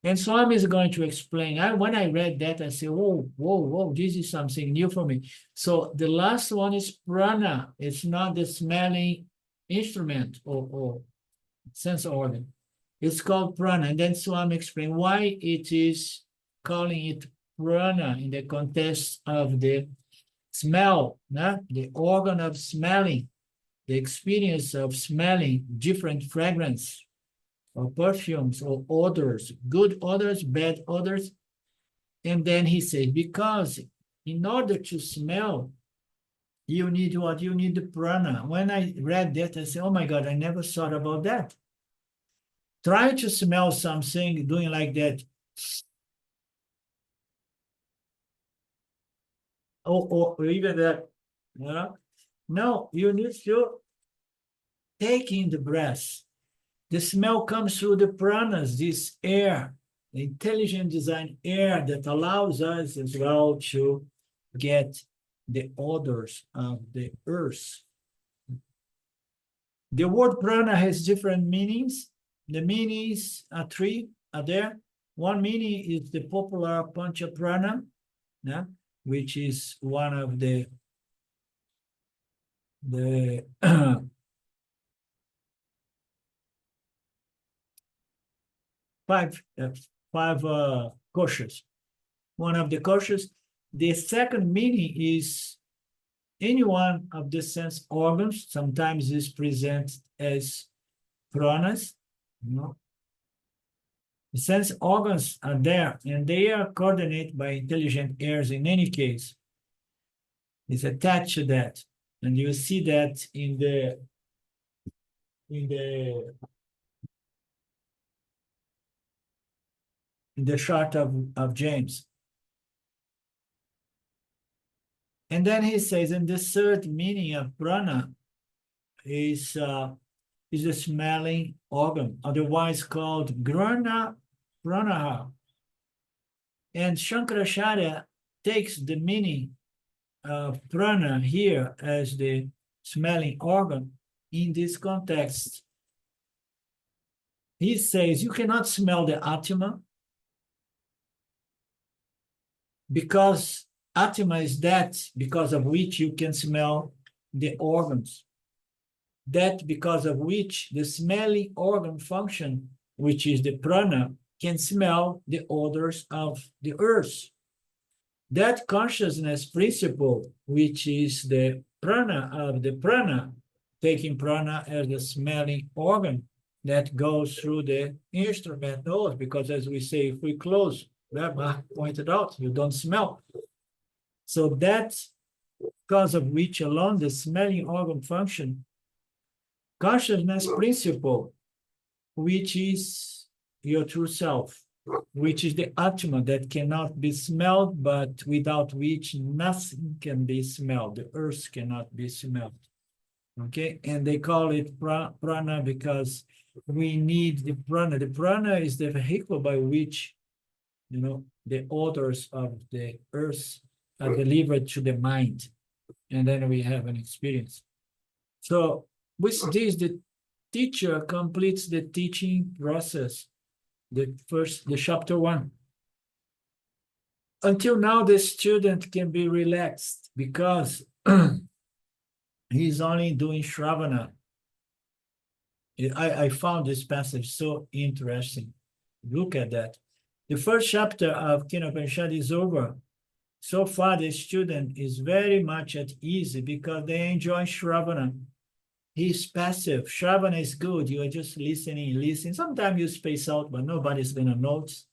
And Swami is going to explain. When I read that, I said, whoa, this is something new for me. So the last one is prana. It's not the smelling instrument or sense organ. It's called prana. And then Swami explained why it is calling it prana in the context of the smell, the organ of smelling, the experience of smelling different fragrance or perfumes or odors, good odors, bad odors. And then he said, because in order to smell, you need what? You need the prana. When I read that, I said, oh my God, I never thought about that. Try to smell something doing like that. Or even that. Yeah. No, you need to take in the breath. The smell comes through the pranas, this air, the intelligent design air that allows us as well to get the odors of the earth. The word prana has different meanings. The meanings are three are there. One meaning is the popular pancha prana, which is one of the five koshas. One of the koshas. The second meaning is any one of the sense organs. Sometimes is presented as pranas. The sense organs are there, and they are coordinated by intelligent airs in any case. It's attached to that. And you see that in the chart of James. And then he says, and the third meaning of prana is the smelling organ, otherwise called grana pranaha. And Shankaracharya takes the meaning of prana here as the smelling organ in this context. He says you cannot smell the atma because atma is that because of which you can smell the organs. That because of which the smelling organ function, which is the prana, can smell the odors of the earth. That consciousness principle, which is the prana of the prana, taking prana as the smelling organ that goes through the instrument nose, because as we say, if we close, Rabbi pointed out, you don't smell. So that's because of which alone the smelling organ function, consciousness principle, which is your true self, which is the atma that cannot be smelled, but without which nothing can be smelled. The earth cannot be smelled. Okay, and they call it prana because we need the prana. The prana is the vehicle by which, the orders of the earth are delivered to the mind, and then we have an experience. So with this, the teacher completes the teaching process, the chapter 1. Until now, the student can be relaxed because he's only doing Shravana. I found this passage so interesting. Look at that. The first chapter of Kenopanishad is over. So far, the student is very much at ease because they enjoy Shravana. He's passive. Shravana is good. You are just listening. Sometimes you space out, but nobody's going to notice,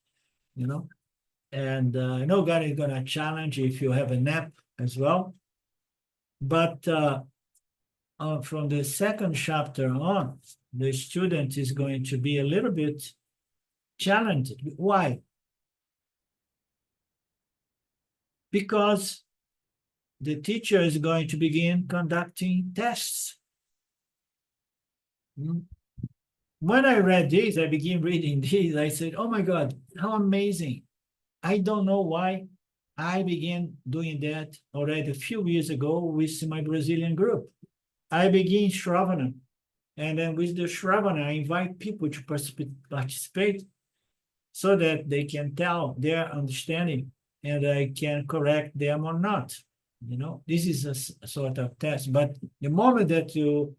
and nobody's going to challenge if you have a nap as well. But from the second chapter on, the student is going to be a little bit challenged. Why? Because the teacher is going to begin conducting tests. When I read this, I began reading this, I said, oh my God, how amazing. I don't know why I began doing that already a few years ago with my Brazilian group. I began Shravana, and then with the Shravana, I invite people to participate so that they can tell their understanding and I can correct them or not. This is a sort of test. But the moment that you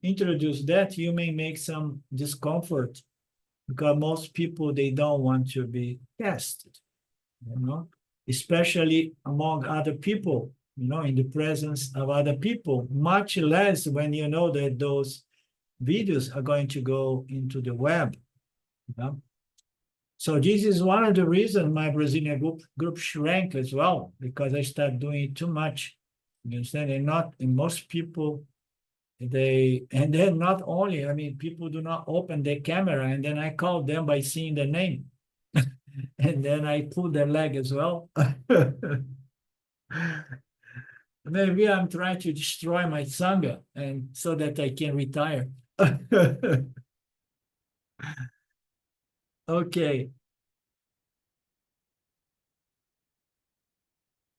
introduce that, you may make some discomfort because most people, they don't want to be tested, especially among other people, in the presence of other people, much less when you know that those videos are going to go into the web. So this is one of the reasons my Brazilian group shrank as well, because I started doing too much. You understand? And most people, and then not only, people do not open their camera, and then I call them by seeing the name. And then I pull their leg as well. Maybe I'm trying to destroy my Sangha and so that I can retire. Okay.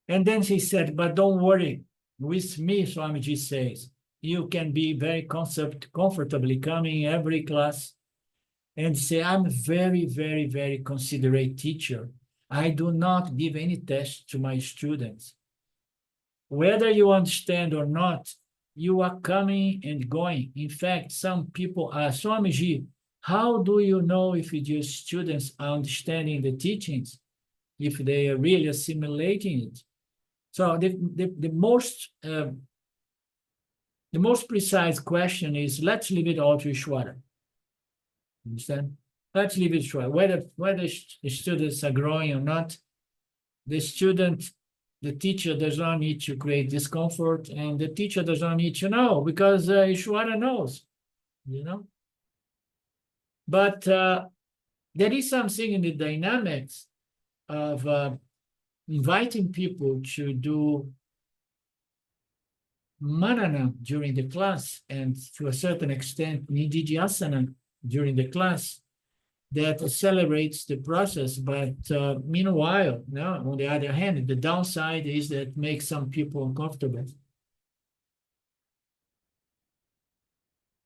And then she said, but don't worry, with me, Swamiji says, you can be very comfortably coming every class and say, I'm a very, very, very considerate teacher. I do not give any test to my students. Whether you understand or not, you are coming and going. In fact, some people ask, Swamiji, how do you know if your students are understanding the teachings, if they are really assimilating it? So the most precise question is, let's leave it all to Ishwara. Understand? Let's leave it to Ishwara. Whether the students are growing or not, the teacher does not need to create discomfort, and the teacher does not need to know because Ishwara knows, But there is something in the dynamics of inviting people to do manana during the class and to a certain extent nididhyasana during the class that accelerates the process. But meanwhile, on the other hand, the downside is that it makes some people uncomfortable.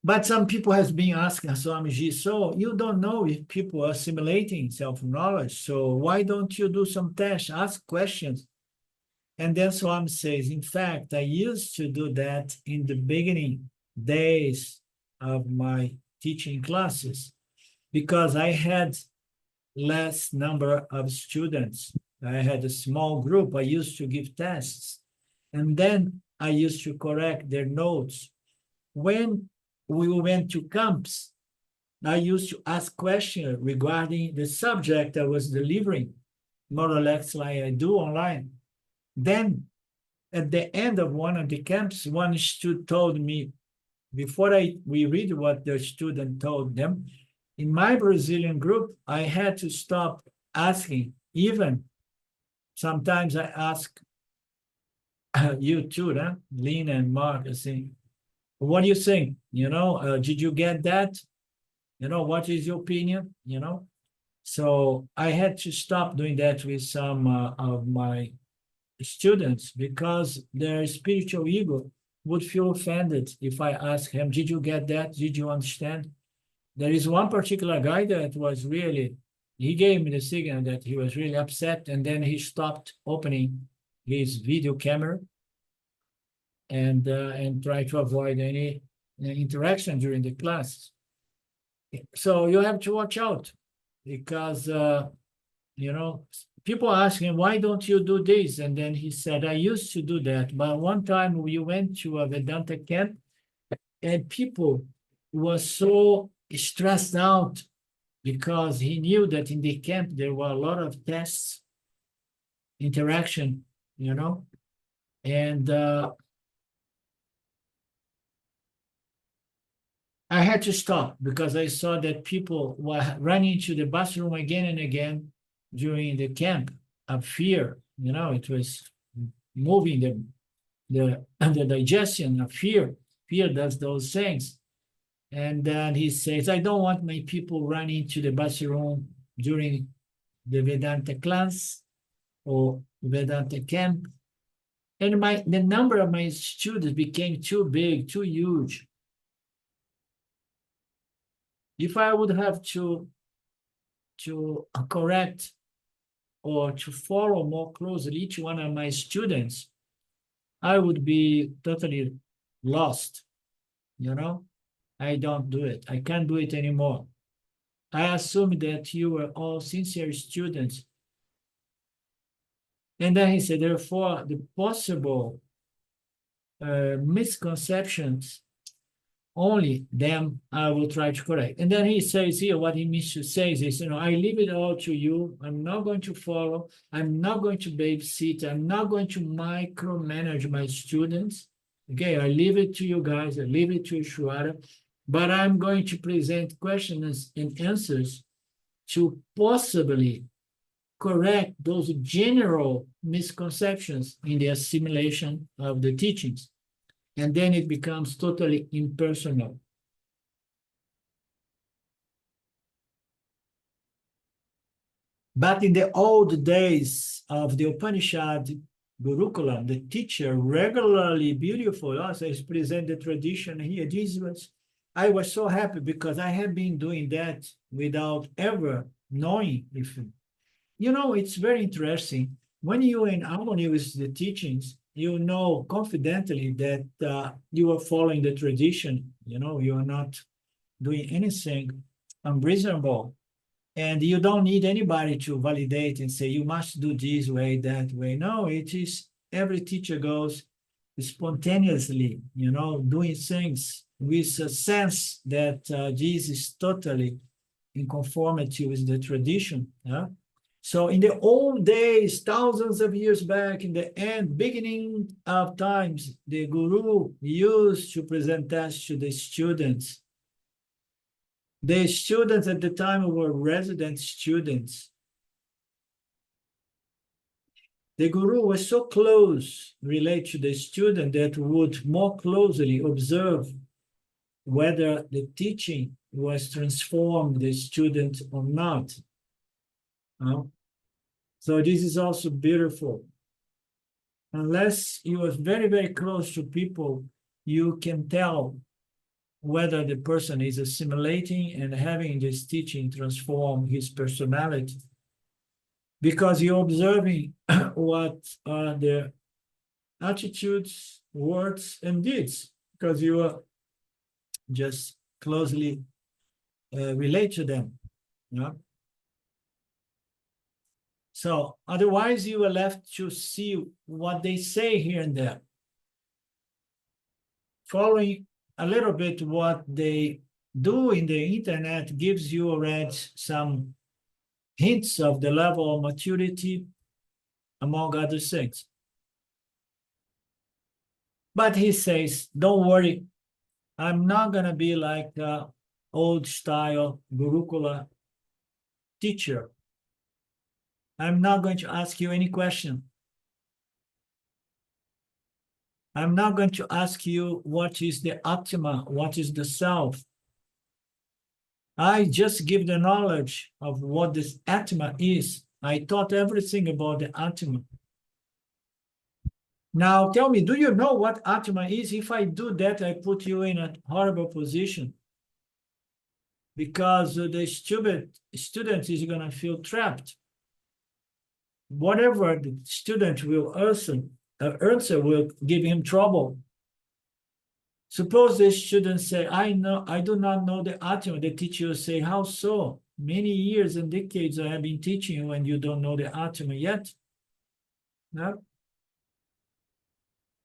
But some people has been asking Swamiji, so you don't know if people are assimilating self-knowledge, so why don't you do some tests, ask questions? And then Swami says, in fact, I used to do that in the beginning days of my teaching classes because I had less number of students. I had a small group. I used to give tests. And then I used to correct their notes. When we went to camps, I used to ask questions regarding the subject I was delivering, more or less like I do online. Then at the end of one of the camps, one student told me, before we read what the student told them, in my Brazilian group, I had to stop asking. Even sometimes I ask you too, Lena and Mark, I say, what do you think? Did you get that? What is your opinion? So I had to stop doing that with some of my students because their spiritual ego would feel offended if I ask him, did you get that? Did you understand? There is one particular guy that was really, he gave me the signal that he was really upset, and then he stopped opening his video camera and tried to avoid any interaction during the class. So you have to watch out because people ask him, why don't you do this? And then he said, I used to do that. But one time we went to a Vedanta camp and people were so stressed out because he knew that in the camp there were a lot of tests, interaction, and I had to stop because I saw that people were running to the bathroom again and again during the camp of fear. It was moving the digestion of fear. Fear does those things. And then he says, I don't want my people running to the bathroom during the Vedanta class or Vedanta camp. And the number of my students became too big, too huge. If I would have to correct or to follow more closely each one of my students, I would be totally lost. I don't do it. I can't do it anymore. I assume that you were all sincere students. And then he said, therefore, the possible misconceptions, only them I will try to correct. And then he says here, what he means to say is, I leave it all to you. I'm not going to follow. I'm not going to babysit. I'm not going to micromanage my students. Okay, I leave it to you guys. I leave it to Ishwara. But I'm going to present questions and answers to possibly correct those general misconceptions in the assimilation of the teachings. And then it becomes totally impersonal. But in the old days of the Upanishad Gurukula, the teacher regularly, beautiful, also present the tradition here. I was so happy because I have been doing that without ever knowing if, it's very interesting. When you're in harmony with the teachings, you know confidently that you are following the tradition. You are not doing anything unreasonable. And you don't need anybody to validate and say, you must do this way, that way. No, it is every teacher goes spontaneously, doing things with a sense that this is totally in conformity with the tradition. Yeah? So in the old days, thousands of years back, in the beginning of times, the guru used to present tests to the students. The students at the time were resident students. The guru was so close related to the student that would more closely observe whether the teaching was transformed the student or not. So this is also beautiful. Unless you are very, very close to people, you can tell whether the person is assimilating and having this teaching transform his personality. Because you're observing what are their attitudes, words, and deeds, because you are just closely relate to them. So otherwise you are left to see what they say here and there. Following a little bit what they do in the internet gives you already some hints of the level of maturity, among other things. But he says, don't worry, I'm not going to be like the old style Gurukula teacher. I'm not going to ask you any question. I'm not going to ask you what is the atma, what is the self. I just give the knowledge of what this atma is. I taught everything about the atma. Now tell me, do you know what atma is? If I do that, I put you in a horrible position, because the student is going to feel trapped. Whatever the student will answer will give him trouble. Suppose the student say, I do not know the atma. The teacher will say, how so? Many years and decades I have been teaching you and you don't know the atma yet. No?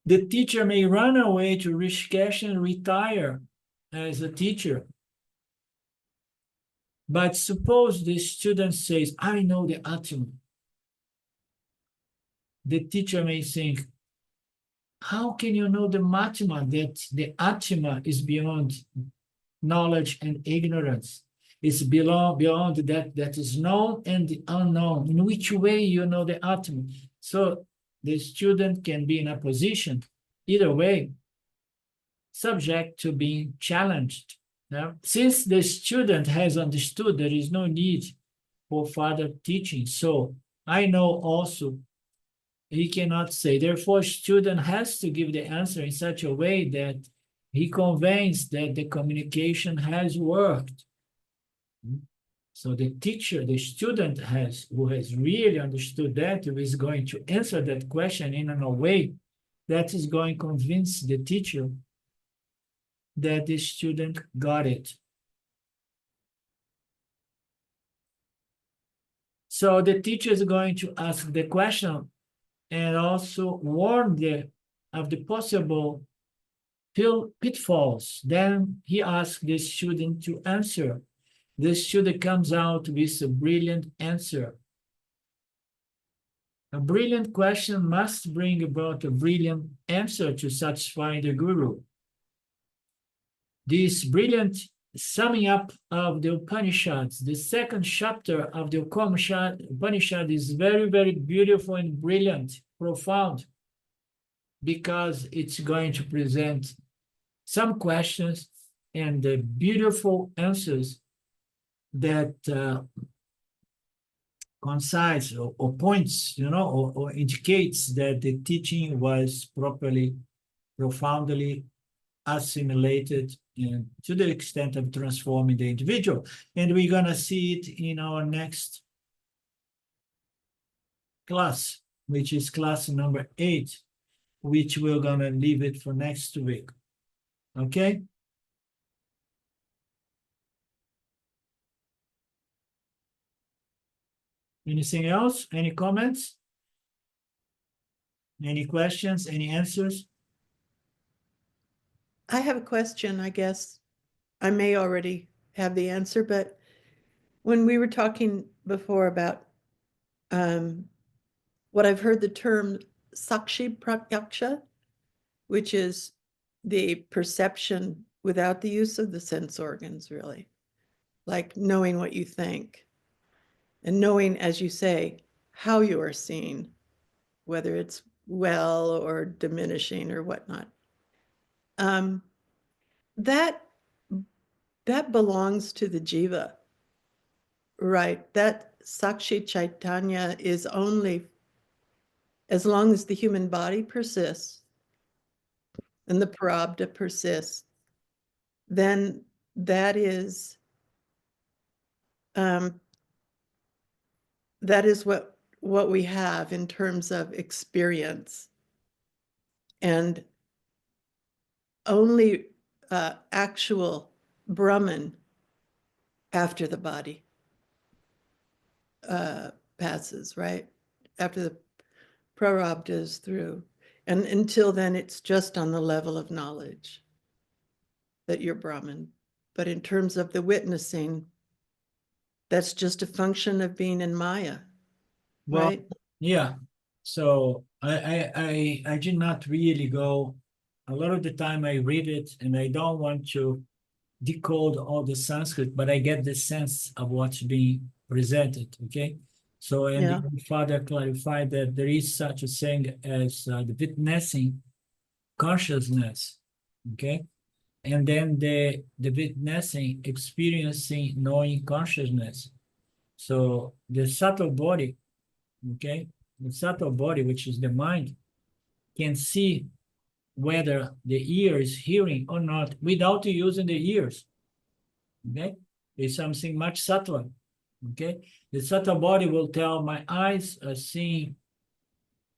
The teacher may run away to Rishikesh and retire as a teacher. But suppose the student says, I know the atma. The teacher may think, how can you know the atma? That the atma is beyond knowledge and ignorance. It's beyond that is known and the unknown. In which way you know the atma? So the student can be in a position, either way, subject to being challenged. Now, since the student has understood there is no need for further teaching, so I know also he cannot say. Therefore, student has to give the answer in such a way that he conveys that the communication has worked. So the teacher, the student who has really understood that, who is going to answer that question in a way that is going to convince the teacher that the student got it. So the teacher is going to ask the question and also warn of the possible pitfalls. Then he asks the student to answer. The student comes out with a brilliant answer. A brilliant question must bring about a brilliant answer to satisfy the guru. This brilliant summing up of the Upanishads, the second chapter of the Upanishad is very, very beautiful and brilliant, profound, because it's going to present some questions and the beautiful answers that concise or points, or indicates that the teaching was properly, profoundly assimilated and to the extent of transforming the individual. And we're going to see it in our next class, which is class number 8, which we're going to leave it for next week. Okay? Anything else? Any comments? Any questions? Any answers? I have a question, I guess. I may already have the answer, but when we were talking before about what I've heard the term sakshi pratyaksha, which is the perception without the use of the sense organs, really, like knowing what you think and knowing, as you say, how you are seen, whether it's well or diminishing or whatnot. That belongs to the jiva, right? That sakshi chaitanya is only as long as the human body persists and the prarabdha persists, then that is what we have in terms of experience, and only actual Brahman after the body passes, right? After the prarabdha is through. And until then, it's just on the level of knowledge that you're Brahman. But in terms of the witnessing, that's just a function of being in Maya, Well, right? yeah. So I did not really go. A lot of the time I read it and I don't want to decode all the Sanskrit, but I get the sense of what's being presented. Okay. So, and Yeah. the father clarified that there is such a thing as the witnessing consciousness, okay? And then the witnessing, experiencing, knowing consciousness. So the subtle body, okay, the subtle body, which is the mind, can see whether the ear is hearing or not without using the ears, okay? It's something much subtler, okay? The subtle body will tell my eyes are seeing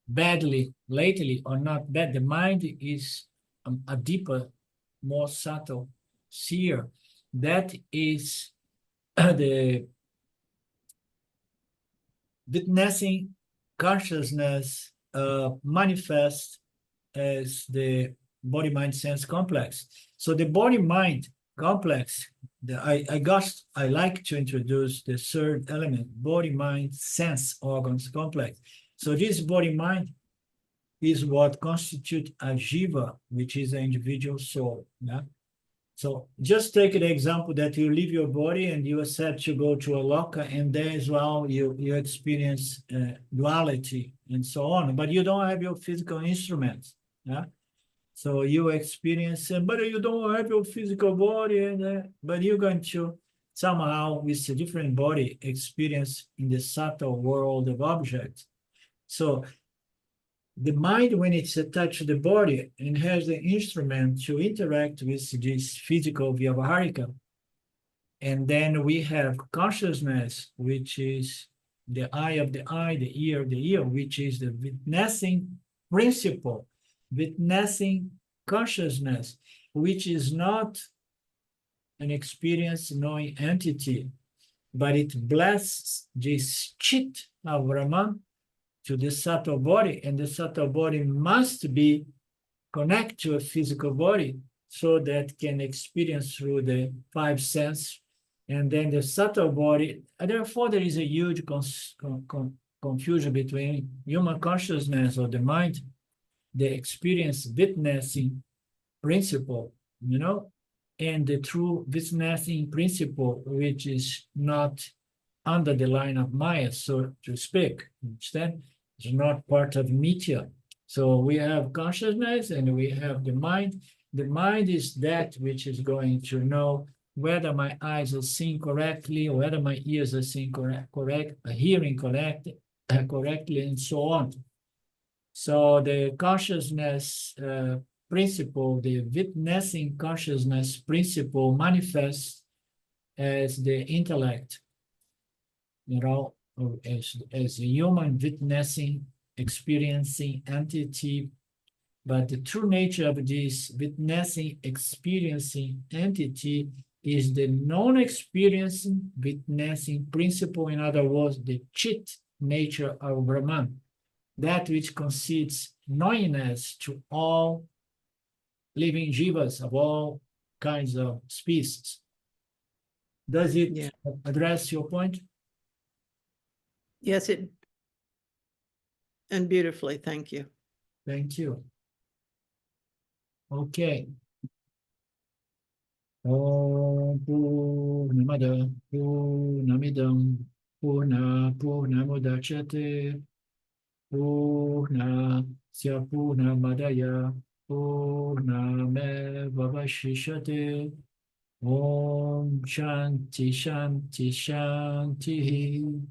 badly lately or not bad. The mind is a deeper, more subtle seer. That is the witnessing consciousness manifest as the body-mind sense complex. So the body-mind complex, I like to introduce the third element, body-mind sense organs complex. So this body-mind is what constitutes a jiva, which is an individual soul. Yeah? So just take the example that you leave your body and you are set to go to a locker, and there as well you experience duality and so on, but you don't have your physical instruments. Yeah. So you experience, but you don't have your physical body, and but you're going to somehow with a different body experience in the subtle world of objects. So the mind, when it's attached to the body and has the instrument to interact with this physical vyavaharika, and then we have consciousness, which is the eye of the eye, the ear of the ear, which is the witnessing principle, witnessing consciousness, which is not an experience knowing entity, but it blesses this chit of Brahman to the subtle body, and the subtle body must be connected to a physical body so that can experience through the five senses, and then the subtle body. And therefore, there is a huge confusion between human consciousness or the mind, the experience witnessing principle, and the true witnessing principle, which is not under the line of Maya, so to speak. Understand? It's not part of Mithya. So we have consciousness and we have the mind. The mind is that which is going to know whether my eyes are seeing correctly, or whether my ears are seeing hearing correctly, and so on. So the consciousness principle, the witnessing consciousness principle manifests as the intellect, as a human witnessing, experiencing entity. But the true nature of this witnessing, experiencing entity is the non-experiencing witnessing principle. In other words, the chit nature of Brahman, that which concedes knowingness to all living jivas of all kinds of species. Does it address your point? Yes, and beautifully. Thank you. Thank you. Okay. Om Purnamada Purnamidam Purnamudachyate Purnasya Purnamadaya Purnamevavashishate. Om Shanti Shanti Shanti.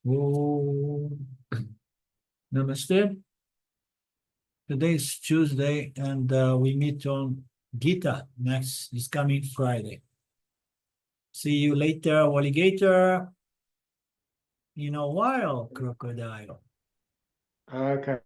Om. Namaste. Today is Tuesday, and we meet on Gita this coming Friday. See you later, alligator. In a while, crocodile. Okay.